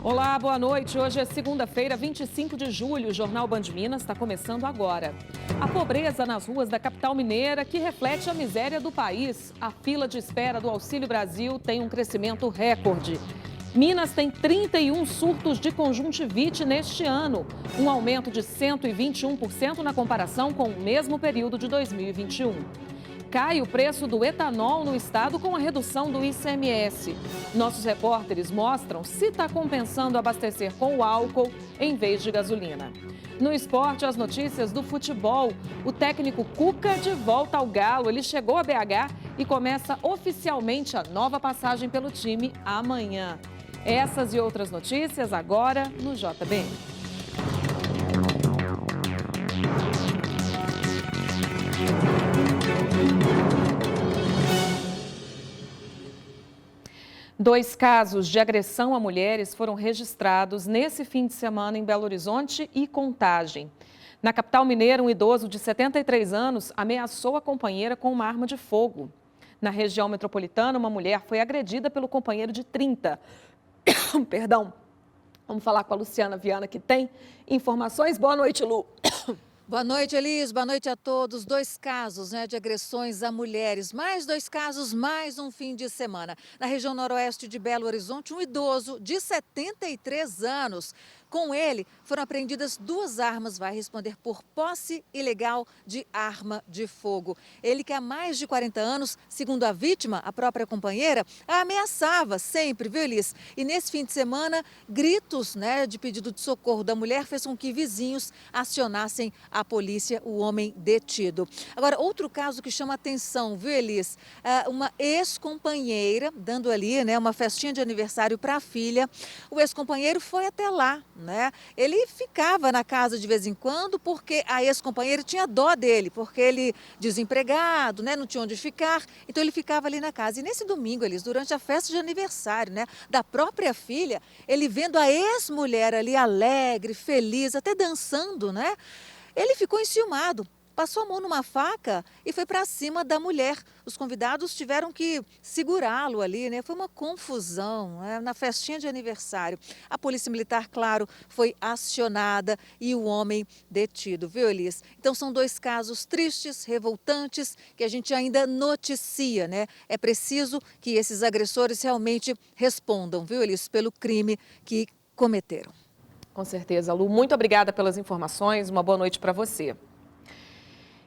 Olá, boa noite. Hoje é segunda-feira, 25 de julho. O Jornal Band Minas está começando agora. A pobreza nas ruas da capital mineira, que reflete a miséria do país. A fila de espera do Auxílio Brasil tem um crescimento recorde. Minas tem 31 surtos de conjuntivite neste ano, um aumento de 121% na comparação com o mesmo período de 2021. Cai o preço do etanol no estado com a redução do ICMS. Nossos repórteres mostram se está compensando abastecer com o álcool em vez de gasolina. No esporte, as notícias do futebol. O técnico Cuca de volta ao Galo. Ele chegou a BH e começa oficialmente a nova passagem pelo time amanhã. Essas e outras notícias agora no JB. Dois casos de agressão a mulheres foram registrados nesse fim de semana em Belo Horizonte e Contagem. Na capital mineira, um idoso de 73 anos ameaçou a companheira com uma arma de fogo. Na região metropolitana, uma mulher foi agredida pelo companheiro de 30. Perdão. Vamos falar com a Luciana Viana, que tem informações. Boa noite, Lu. Boa noite, Elis. Boa noite a todos. Dois casos, de agressões a mulheres. Mais dois casos, mais um fim de semana. Na região noroeste de Belo Horizonte, um idoso de 73 anos. Com ele, foram apreendidas duas armas. Vai responder por posse ilegal de arma de fogo. Ele que há mais de 40 anos, segundo a vítima, a própria companheira, a ameaçava sempre, viu, Elis? E nesse fim de semana, gritos, de pedido de socorro da mulher fez com que vizinhos acionassem a polícia, o homem detido. Agora, outro caso que chama atenção, viu, Elis? Uma ex-companheira dando ali, uma festinha de aniversário para a filha. O ex-companheiro foi até lá, Ele ficava na casa de vez em quando porque a ex-companheira tinha dó dele, porque ele desempregado, não tinha onde ficar, então ele ficava ali na casa. E nesse domingo, Elis, durante a festa de aniversário, da própria filha, ele vendo a ex-mulher ali alegre, feliz, até dançando, ele ficou enciumado, passou a mão numa faca e foi para cima da mulher. Os convidados tiveram que segurá-lo ali, Foi uma confusão, na festinha de aniversário. A polícia militar, claro, foi acionada e o homem detido, viu, Elis? Então são dois casos tristes, revoltantes, que a gente ainda noticia, É preciso que esses agressores realmente respondam, viu, Elis, pelo crime que cometeram. Com certeza, Lu. Muito obrigada pelas informações. Uma boa noite para você.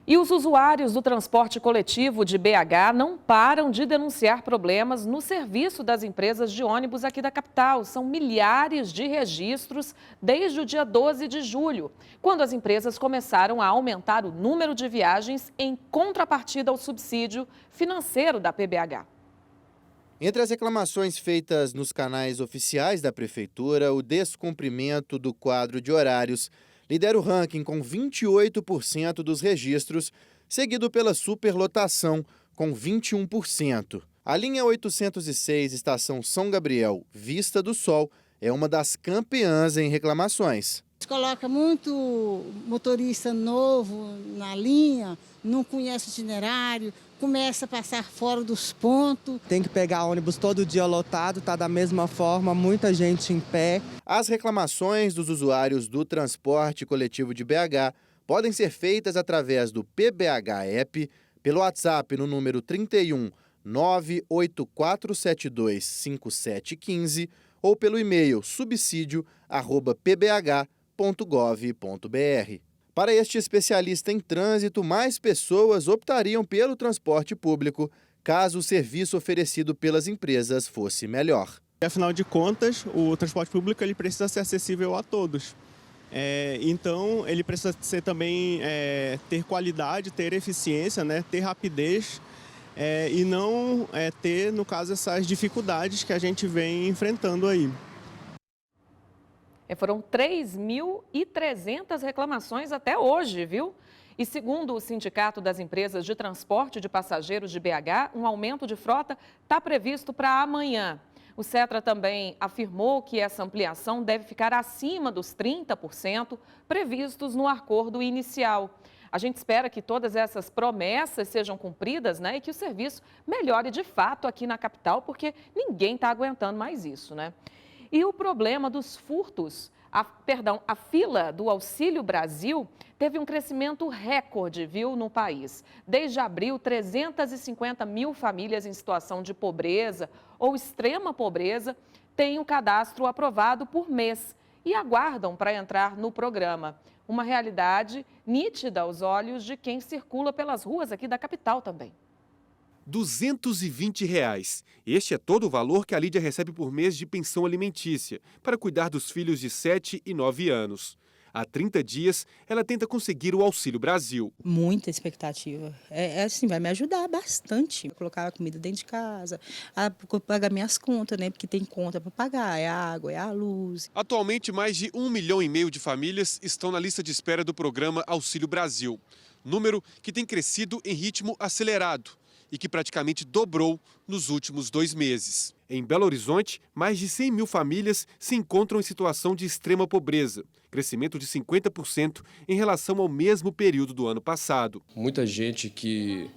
E os usuários do transporte coletivo de BH não param de denunciar problemas no serviço das empresas de ônibus aqui da capital. São milhares de registros desde o dia 12 de julho, quando as empresas começaram a aumentar o número de viagens em contrapartida ao subsídio financeiro da PBH. Entre as reclamações feitas nos canais oficiais da Prefeitura, o descumprimento do quadro de horários lidera o ranking com 28% dos registros, seguido pela superlotação, com 21%. A linha 806, estação São Gabriel, Vista do Sol, é uma das campeãs em reclamações. Coloca muito motorista novo na linha, não conhece o itinerário, começa a passar fora dos pontos. Tem que pegar ônibus todo dia lotado, tá da mesma forma, muita gente em pé. As reclamações dos usuários do transporte coletivo de BH podem ser feitas através do PBH App, pelo WhatsApp no número 31 98472 5715 ou pelo e-mail subsídio@pbh.gov.br. Para este especialista em trânsito, mais pessoas optariam pelo transporte público caso o serviço oferecido pelas empresas fosse melhor. Afinal de contas, o transporte público ele precisa ser acessível a todos. Então, ele precisa ser também ter qualidade, ter eficiência, ter rapidez e não ter, no caso, essas dificuldades que a gente vem enfrentando aí. Foram 3.300 reclamações até hoje, viu? E segundo o Sindicato das Empresas de Transporte de Passageiros de BH, um aumento de frota está previsto para amanhã. O Setra também afirmou que essa ampliação deve ficar acima dos 30% previstos no acordo inicial. A gente espera que todas essas promessas sejam cumpridas, e que o serviço melhore de fato aqui na capital, porque ninguém está aguentando mais isso, E o problema dos furtos, a fila do Auxílio Brasil teve um crescimento recorde, viu, no país. Desde abril, 350 mil famílias em situação de pobreza ou extrema pobreza têm o cadastro aprovado por mês e aguardam para entrar no programa. Uma realidade nítida aos olhos de quem circula pelas ruas aqui da capital também. R$ 220. Este é todo o valor que a Lídia recebe por mês de pensão alimentícia para cuidar dos filhos de 7 e 9 anos. Há 30 dias, ela tenta conseguir o Auxílio Brasil. Muita expectativa. Assim, vai me ajudar bastante. Colocar a comida dentro de casa, pagar minhas contas, né? Porque tem conta para pagar, é a água, é a luz. Atualmente, mais de 1,5 milhão de famílias estão na lista de espera do programa Auxílio Brasil. Número que tem crescido em ritmo acelerado e que praticamente dobrou nos últimos 2 meses. Em Belo Horizonte, mais de 100 mil famílias se encontram em situação de extrema pobreza, crescimento de 50% em relação ao mesmo período do ano passado. Muita gente que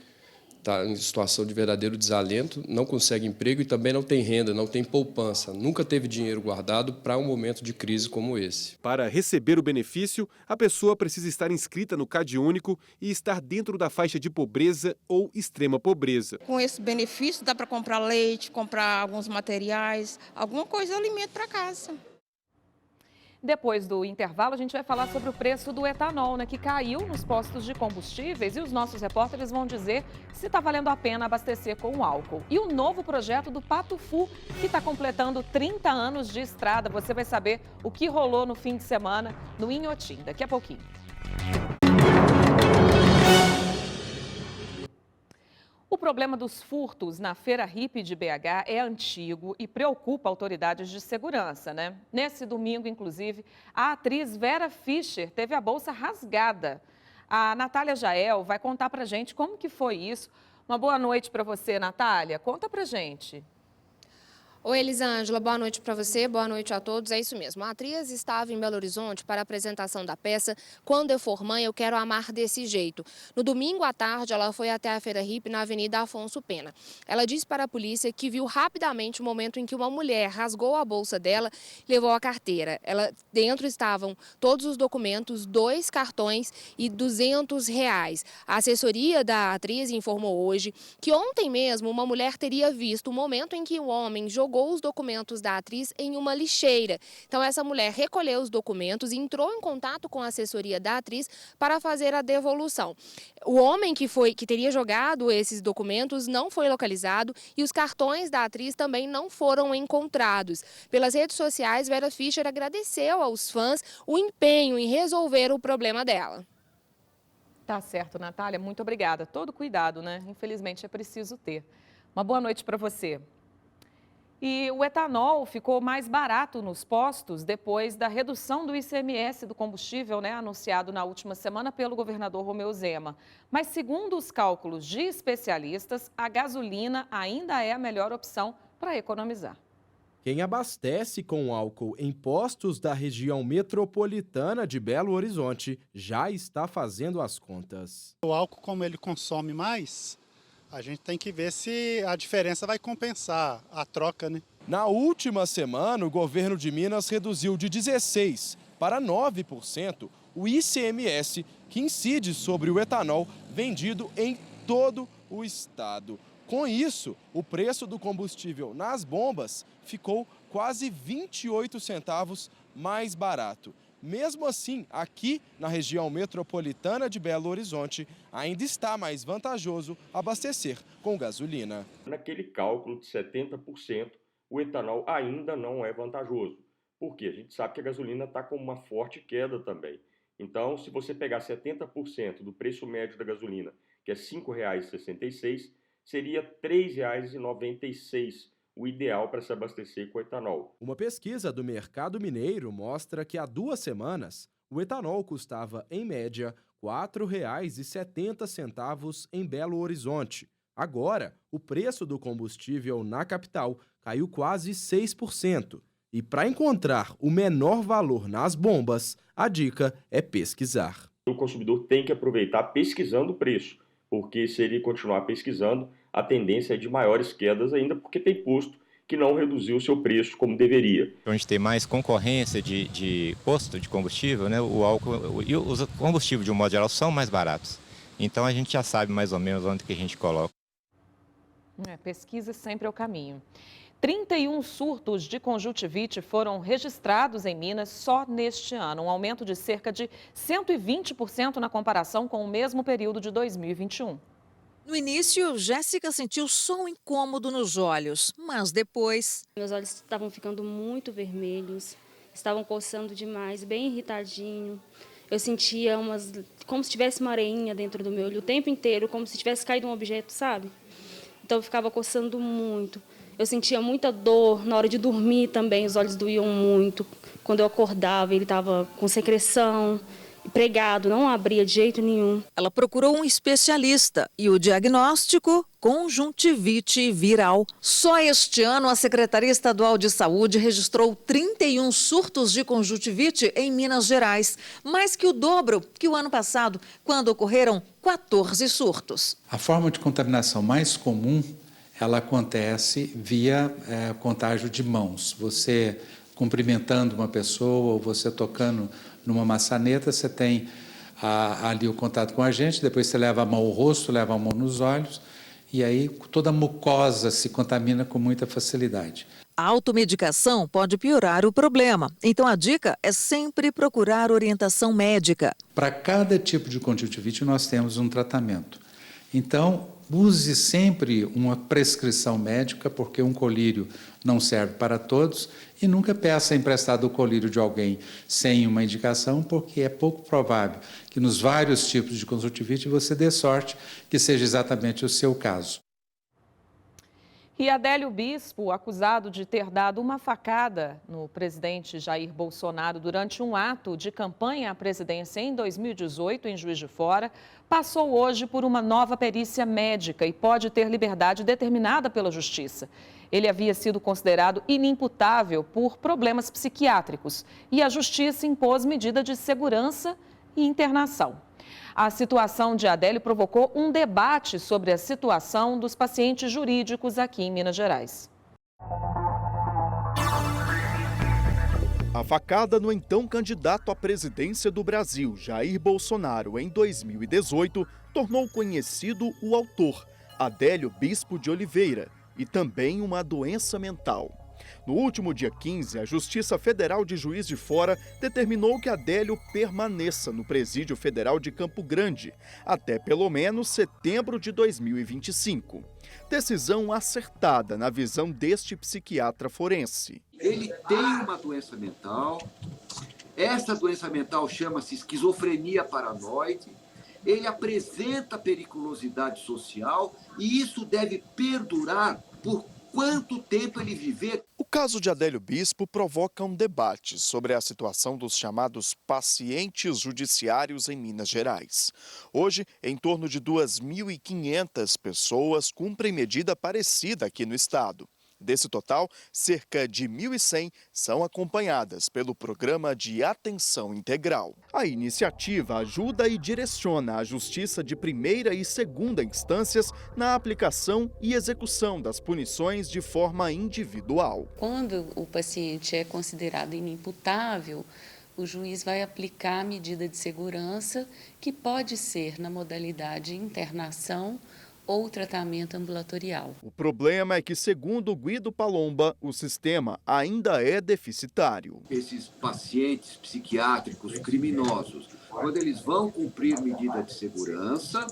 está em situação de verdadeiro desalento, não consegue emprego e também não tem renda, não tem poupança, nunca teve dinheiro guardado para um momento de crise como esse. Para receber o benefício, a pessoa precisa estar inscrita no CadÚnico e estar dentro da faixa de pobreza ou extrema pobreza. Com esse benefício dá para comprar leite, comprar alguns materiais, alguma coisa, alimento para casa. Depois do intervalo, a gente vai falar sobre o preço do etanol, né, que caiu nos postos de combustíveis, e os nossos repórteres vão dizer se está valendo a pena abastecer com o álcool. E o novo projeto do Patufu, que está completando 30 anos de estrada. Você vai saber o que rolou no fim de semana no Inhotim, daqui a pouquinho. O problema dos furtos na Feira Hippie de BH é antigo e preocupa autoridades de segurança, né? Nesse domingo, inclusive, a atriz Vera Fischer teve a bolsa rasgada. A Natália Jael vai contar pra gente como que foi isso. Uma boa noite para você, Natália. Conta pra gente. Oi, Elisângela, boa noite para você, boa noite a todos. É isso mesmo, a atriz estava em Belo Horizonte para a apresentação da peça Quando Eu For Mãe, Eu Quero Amar Desse Jeito. No domingo à tarde, ela foi até a Feira Hippie na Avenida Afonso Pena. Ela disse para a polícia que viu rapidamente o momento em que uma mulher rasgou a bolsa dela e levou a carteira. Dentro estavam todos os documentos, 2 cartões e R$200. A assessoria da atriz informou hoje que ontem mesmo uma mulher teria visto o momento em que o homem jogou os documentos da atriz em uma lixeira. Então, essa mulher recolheu os documentos e entrou em contato com a assessoria da atriz para fazer a devolução. O homem que teria jogado esses documentos não foi localizado e os cartões da atriz também não foram encontrados. Pelas redes sociais, Vera Fischer agradeceu aos fãs o empenho em resolver o problema dela. Tá certo, Natália. Muito obrigada. Todo cuidado, né? Infelizmente, é preciso ter. Uma boa noite para você. E o etanol ficou mais barato nos postos depois da redução do ICMS do combustível, né, anunciado na última semana pelo governador Romeu Zema. Mas, segundo os cálculos de especialistas, a gasolina ainda é a melhor opção para economizar. Quem abastece com álcool em postos da região metropolitana de Belo Horizonte já está fazendo as contas. O álcool, como ele consome mais, a gente tem que ver se a diferença vai compensar a troca, né? Na última semana, o governo de Minas reduziu de 16% para 9% o ICMS que incide sobre o etanol vendido em todo o estado. Com isso, o preço do combustível nas bombas ficou quase 28 centavos mais barato. Mesmo assim, aqui na região metropolitana de Belo Horizonte, ainda está mais vantajoso abastecer com gasolina. Naquele cálculo de 70%, o etanol ainda não é vantajoso. Por quê? A gente sabe que a gasolina está com uma forte queda também. Então, se você pegar 70% do preço médio da gasolina, que é R$ 5,66, seria R$ 3,96. O ideal para se abastecer com etanol. Uma pesquisa do Mercado Mineiro mostra que há 2 semanas o etanol custava, em média, R$ 4,70 em Belo Horizonte. Agora, o preço do combustível na capital caiu quase 6%. E para encontrar o menor valor nas bombas, a dica é pesquisar. O consumidor tem que aproveitar pesquisando o preço, porque se ele continuar pesquisando, a tendência é de maiores quedas ainda, porque tem posto que não reduziu o seu preço como deveria. Onde tem mais concorrência de posto de combustível, né, o álcool e os combustíveis, de um modo geral, são mais baratos. Então a gente já sabe mais ou menos onde que a gente coloca. Pesquisa sempre é o caminho. 31 surtos de conjuntivite foram registrados em Minas só neste ano, um aumento de cerca de 120% na comparação com o mesmo período de 2021. No início, Jéssica sentiu só um incômodo nos olhos, mas depois... Meus olhos estavam ficando muito vermelhos, estavam coçando demais, bem irritadinho. Eu sentia como se tivesse uma areinha dentro do meu olho o tempo inteiro, como se tivesse caído um objeto, sabe? Então eu ficava coçando muito. Eu sentia muita dor na hora de dormir também, os olhos doíam muito. Quando eu acordava, ele estava com secreção, pregado, não abria de jeito nenhum. Ela procurou um especialista e o diagnóstico, conjuntivite viral. Só este ano, a Secretaria Estadual de Saúde registrou 31 surtos de conjuntivite em Minas Gerais, mais que o dobro que o ano passado, quando ocorreram 14 surtos. A forma de contaminação mais comum, ela acontece via contágio de mãos. Você cumprimentando uma pessoa ou você tocando numa maçaneta, você tem ali o contato com a gente, depois você leva a mão ao rosto, leva a mão nos olhos, e aí toda a mucosa se contamina com muita facilidade. A automedicação pode piorar o problema, então a dica é sempre procurar orientação médica. Para cada tipo de conjuntivite nós temos um tratamento. Então, use sempre uma prescrição médica, porque um colírio não serve para todos, e nunca peça emprestado o colírio de alguém sem uma indicação, porque é pouco provável que nos vários tipos de conjuntivite você dê sorte que seja exatamente o seu caso. E Adélio Bispo, acusado de ter dado uma facada no presidente Jair Bolsonaro durante um ato de campanha à presidência em 2018, em Juiz de Fora, passou hoje por uma nova perícia médica e pode ter liberdade determinada pela Justiça. Ele havia sido considerado inimputável por problemas psiquiátricos e a Justiça impôs medida de segurança e internação. A situação de Adélio provocou um debate sobre a situação dos pacientes jurídicos aqui em Minas Gerais. A facada no então candidato à presidência do Brasil, Jair Bolsonaro, em 2018, tornou conhecido o autor, Adélio Bispo de Oliveira, e também uma doença mental. No último dia 15, a Justiça Federal de Juiz de Fora determinou que Adélio permaneça no Presídio Federal de Campo Grande até pelo menos setembro de 2025. Decisão acertada na visão deste psiquiatra forense. Ele tem uma doença mental, essa doença mental chama-se esquizofrenia paranoide, ele apresenta periculosidade social e isso deve perdurar por quanto tempo ele viver. O caso de Adélio Bispo provoca um debate sobre a situação dos chamados pacientes judiciários em Minas Gerais. Hoje, em torno de 2.500 pessoas cumprem medida parecida aqui no estado. Desse total, cerca de 1.100 são acompanhadas pelo Programa de Atenção Integral. A iniciativa ajuda e direciona a Justiça de primeira e segunda instâncias na aplicação e execução das punições de forma individual. Quando o paciente é considerado inimputável, o juiz vai aplicar a medida de segurança, que pode ser na modalidade internação ou tratamento ambulatorial. O problema é que, segundo Guido Palomba, o sistema ainda é deficitário. Esses pacientes psiquiátricos criminosos, quando eles vão cumprir medida de segurança,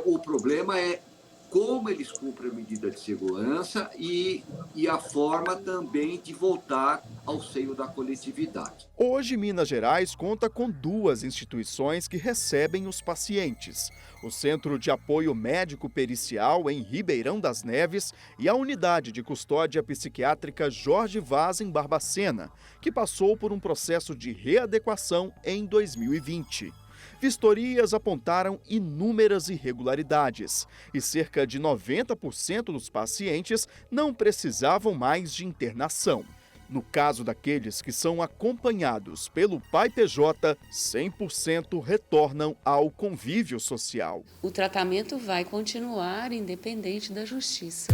o problema é como eles cumprem a medida de segurança e a forma também de voltar ao seio da coletividade. Hoje, Minas Gerais conta com 2 instituições que recebem os pacientes: o Centro de Apoio Médico Pericial em Ribeirão das Neves e a Unidade de Custódia Psiquiátrica Jorge Vaz em Barbacena, que passou por um processo de readequação em 2020. Vistorias apontaram inúmeras irregularidades e cerca de 90% dos pacientes não precisavam mais de internação. No caso daqueles que são acompanhados pelo pai PJ, 100% retornam ao convívio social. O tratamento vai continuar independente da justiça.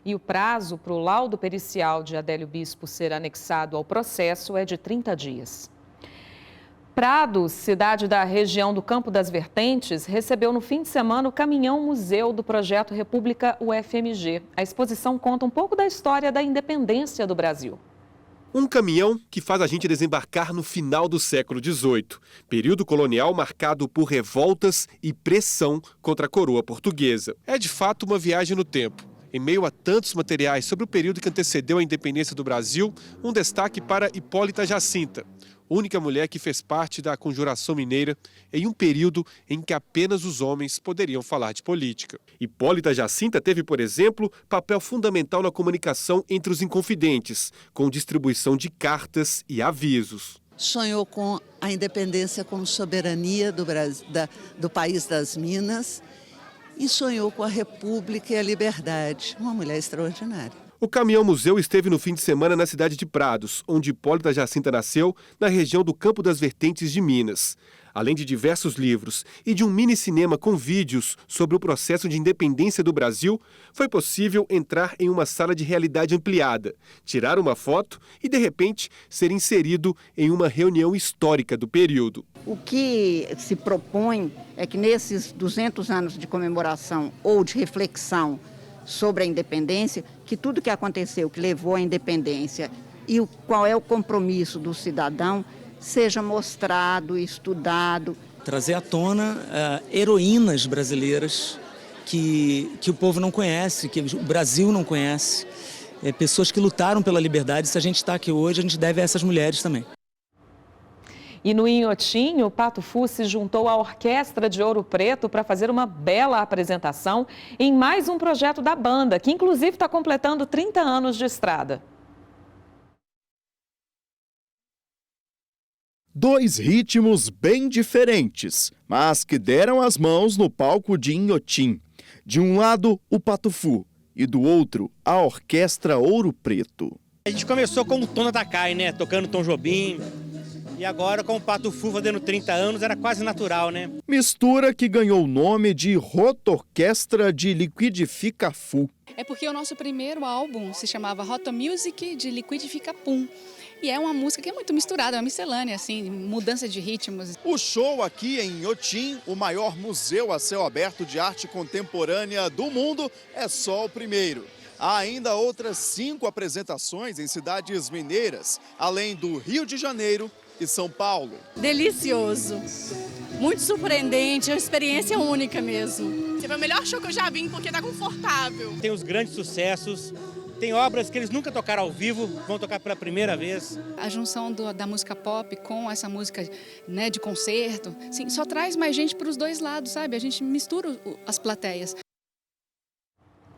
E o prazo para o laudo pericial de Adélio Bispo ser anexado ao processo é de 30 dias. Prados, cidade da região do Campo das Vertentes, recebeu no fim de semana o caminhão museu do projeto República UFMG. A exposição conta um pouco da história da independência do Brasil. Um caminhão que faz a gente desembarcar no final do século XVIII, período colonial marcado por revoltas e pressão contra a coroa portuguesa. É de fato uma viagem no tempo. Em meio a tantos materiais sobre o período que antecedeu a independência do Brasil, um destaque para Hipólita Jacinta, única mulher que fez parte da Conjuração Mineira em um período em que apenas os homens poderiam falar de política. Hipólita Jacinta teve, por exemplo, papel fundamental na comunicação entre os inconfidentes, com distribuição de cartas e avisos. Sonhou com a independência como soberania do país das Minas e sonhou com a República e a liberdade. Uma mulher extraordinária. O caminhão-museu esteve no fim de semana na cidade de Prados, onde Hipólita Jacinta nasceu, na região do Campo das Vertentes de Minas. Além de diversos livros e de um mini-cinema com vídeos sobre o processo de independência do Brasil, foi possível entrar em uma sala de realidade ampliada, tirar uma foto e, de repente, ser inserido em uma reunião histórica do período. O que se propõe é que nesses 200 anos de comemoração ou de reflexão sobre a independência, que tudo que aconteceu, que levou à independência e qual é o compromisso do cidadão, seja mostrado, estudado. Trazer à tona heroínas brasileiras que o povo não conhece, que o Brasil não conhece, pessoas que lutaram pela liberdade. Se a gente está aqui hoje, a gente deve a essas mulheres também. E no Inhotim, o Pato Fu se juntou à Orquestra de Ouro Preto para fazer uma bela apresentação em mais um projeto da banda, que inclusive está completando 30 anos de estrada. Dois ritmos bem diferentes, mas que deram as mãos no palco de Inhotim. De um lado, o Pato Fu e do outro, a Orquestra Ouro Preto. A gente começou com o Tom Atakai, né? Tocando Tom Jobim. E agora, com o Pato Fu fazendo 30 anos, era quase natural, né? Mistura que ganhou o nome de Rota Orquestra de Liquidifica Fu. É porque o nosso primeiro álbum se chamava Rota Music de Liquidifica Pum. E é uma música que é muito misturada, é uma miscelânea, assim, mudança de ritmos. O show aqui em Inhotim, o maior museu a céu aberto de arte contemporânea do mundo, é só o primeiro. Há ainda outras 5 apresentações em cidades mineiras, além do Rio de Janeiro e São Paulo. Delicioso, muito surpreendente, é uma experiência única mesmo. Foi o melhor show que eu já vim porque tá confortável. Tem os grandes sucessos, tem obras que eles nunca tocaram ao vivo, vão tocar pela primeira vez. A junção da música pop com essa música, né, de concerto, assim, só traz mais gente para os dois lados, sabe? A gente mistura as plateias.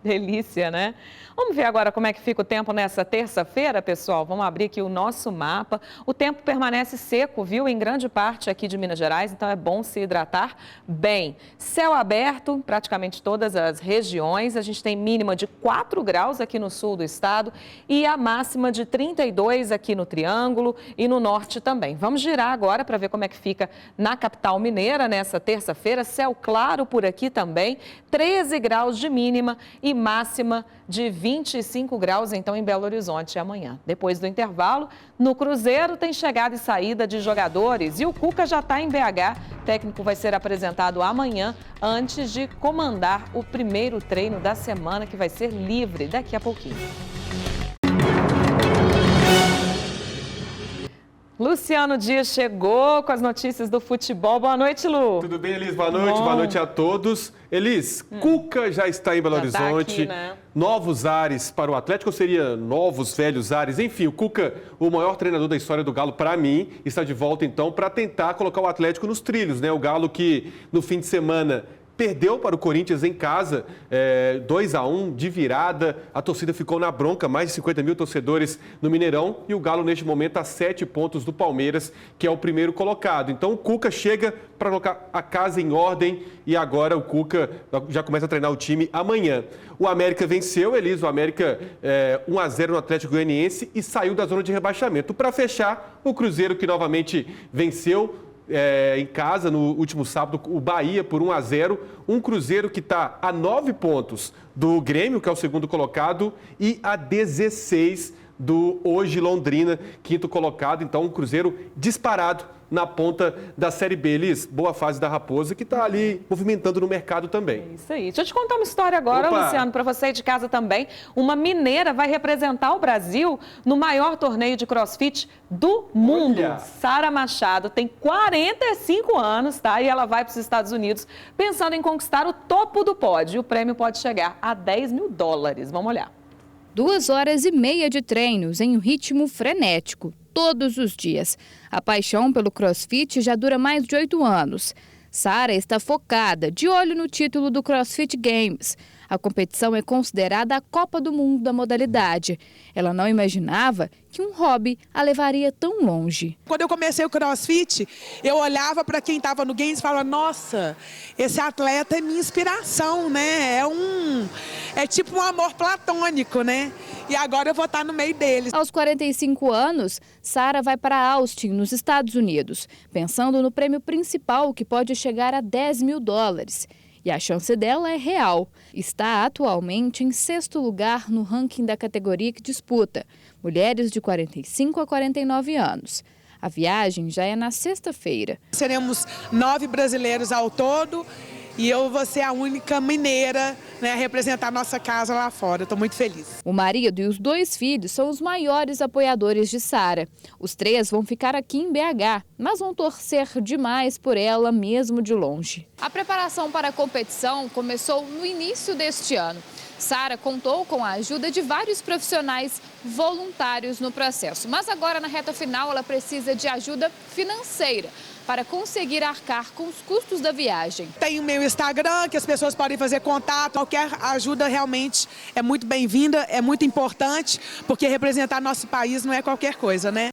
Delícia, né? Vamos ver agora como é que fica o tempo nessa terça-feira, pessoal? Vamos abrir aqui o nosso mapa. O tempo permanece seco, viu? Em grande parte aqui de Minas Gerais, então é bom se hidratar bem. Céu aberto, praticamente todas as regiões. A gente tem mínima de 4 graus aqui no sul do estado e a máxima de 32 aqui no Triângulo e no norte também. Vamos girar agora para ver como é que fica na capital mineira nessa terça-feira. Céu claro por aqui também, 13 graus de mínima e máxima de 25 graus, então, em Belo Horizonte amanhã. Depois do intervalo, no Cruzeiro tem chegada e saída de jogadores e o Cuca já está em BH. O técnico vai ser apresentado amanhã, antes de comandar o primeiro treino da semana, que vai ser livre daqui a pouquinho. Luciano Dias chegou com as notícias do futebol. Boa noite, Lu. Tudo bem, Elis? Boa noite. Boa noite a todos. Elis, Cuca já está em Belo Horizonte. Aqui, né? Novos ares para o Atlético, ou seria novos, velhos ares? Enfim, o Cuca, o maior treinador da história do Galo, para mim, está de volta, então, para tentar colocar o Atlético nos trilhos, né? O Galo que, no fim de semana, perdeu para o Corinthians em casa, 2-1 de virada. A torcida ficou na bronca, mais de 50 mil torcedores no Mineirão. E o Galo, neste momento, a 7 pontos do Palmeiras, que é o primeiro colocado. Então, o Cuca chega para colocar a casa em ordem e agora o Cuca já começa a treinar o time amanhã. O América venceu, Elis, o América 1-0 no Atlético Goianiense e saiu da zona de rebaixamento. Para fechar, o Cruzeiro, que novamente venceu, em casa no último sábado, o Bahia por 1-0. Um Cruzeiro que está a 9 pontos do Grêmio, que é o segundo colocado, e a 16 do hoje Londrina, quinto colocado. Então, um Cruzeiro disparado na ponta da Série B. Elis, boa fase da Raposa, que está ali movimentando no mercado também. É isso aí. Deixa eu te contar uma história agora, Opa! Luciano, para você de casa também. Uma mineira vai representar o Brasil no maior torneio de crossfit do mundo. Sara Machado tem 45 anos, tá? E ela vai para os Estados Unidos pensando em conquistar o topo do pódio. O prêmio pode chegar a $10 mil. Vamos olhar. 2 horas e meia de treinos em um ritmo frenético, todos os dias. A paixão pelo crossfit já dura mais de 8 anos. Sara está focada, de olho no título do CrossFit Games. A competição é considerada a Copa do Mundo da modalidade. Ela não imaginava que um hobby a levaria tão longe. Quando eu comecei o CrossFit, eu olhava para quem estava no Games e falava, nossa, esse atleta é minha inspiração, né? É tipo um amor platônico, né? E agora eu vou estar no meio deles. Aos 45 anos, Sara vai para Austin, nos Estados Unidos, pensando no prêmio principal, que pode chegar a $10 mil. E a chance dela é real. Está atualmente em 6º lugar no ranking da categoria que disputa, mulheres de 45 a 49 anos. A viagem já é na sexta-feira. Seremos 9 brasileiros ao todo e eu vou ser a única mineira, né, a representar a nossa casa lá fora. Estou muito feliz. O marido e os 2 filhos são os maiores apoiadores de Sara. Os 3 vão ficar aqui em BH, mas vão torcer demais por ela, mesmo de longe. A preparação para a competição começou no início deste ano. Sara contou com a ajuda de vários profissionais voluntários no processo. Mas agora, na reta final, ela precisa de ajuda financeira para conseguir arcar com os custos da viagem. Tem o meu Instagram, que as pessoas podem fazer contato. Qualquer ajuda realmente é muito bem-vinda, é muito importante, porque representar nosso país não é qualquer coisa, né?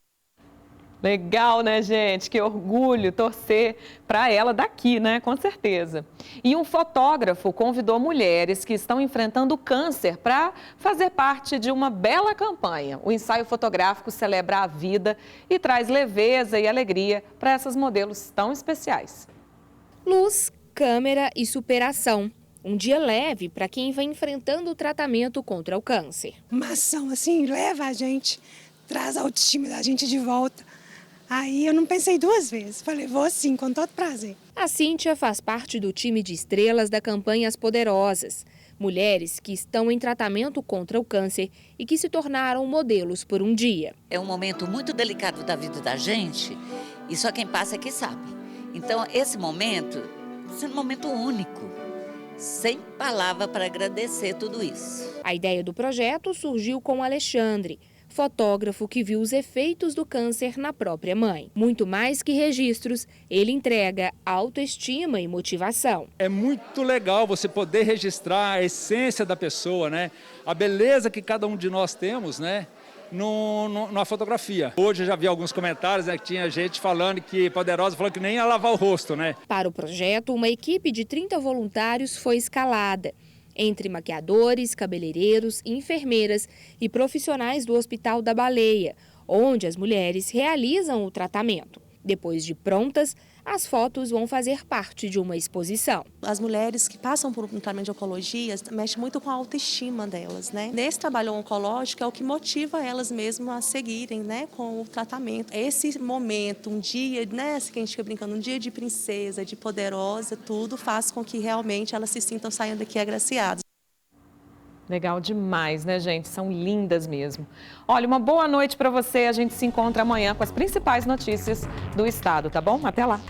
Legal, né, gente? Que orgulho torcer para ela daqui, né? Com certeza. E um fotógrafo convidou mulheres que estão enfrentando câncer para fazer parte de uma bela campanha. O ensaio fotográfico celebra a vida e traz leveza e alegria para essas modelos tão especiais. Luz, câmera e superação. Um dia leve para quem vai enfrentando o tratamento contra o câncer. Uma ação assim leva a gente, traz a autoestima da gente de volta. Aí eu não pensei 2 vezes, falei, vou sim, com todo prazer. A Cíntia faz parte do time de estrelas da campanha As Poderosas. Mulheres que estão em tratamento contra o câncer e que se tornaram modelos por um dia. É um momento muito delicado da vida da gente e só quem passa é que sabe. Então esse momento é um momento único, sem palavra para agradecer tudo isso. A ideia do projeto surgiu com Alexandre, fotógrafo que viu os efeitos do câncer na própria mãe. Muito mais que registros, ele entrega autoestima e motivação. É muito legal você poder registrar a essência da pessoa, né? A beleza que cada um de nós temos, né? Na fotografia. Hoje eu já vi alguns comentários, né, que tinha gente falando que Poderosa falou que nem ia lavar o rosto, né? Para o projeto, uma equipe de 30 voluntários foi escalada. Entre maquiadores, cabeleireiros, enfermeiras e profissionais do Hospital da Baleia, onde as mulheres realizam o tratamento. Depois de prontas, as fotos vão fazer parte de uma exposição. As mulheres que passam por um tratamento de oncologia mexem muito com a autoestima delas, né? Nesse trabalho oncológico é o que motiva elas mesmas a seguirem, né, com o tratamento. Esse momento, um dia, né, que a gente fica brincando, um dia de princesa, de poderosa, tudo faz com que realmente elas se sintam saindo daqui agraciadas. Legal demais, né, gente? São lindas mesmo. Olha, uma boa noite para você. A gente se encontra amanhã com as principais notícias do estado, tá bom? Até lá.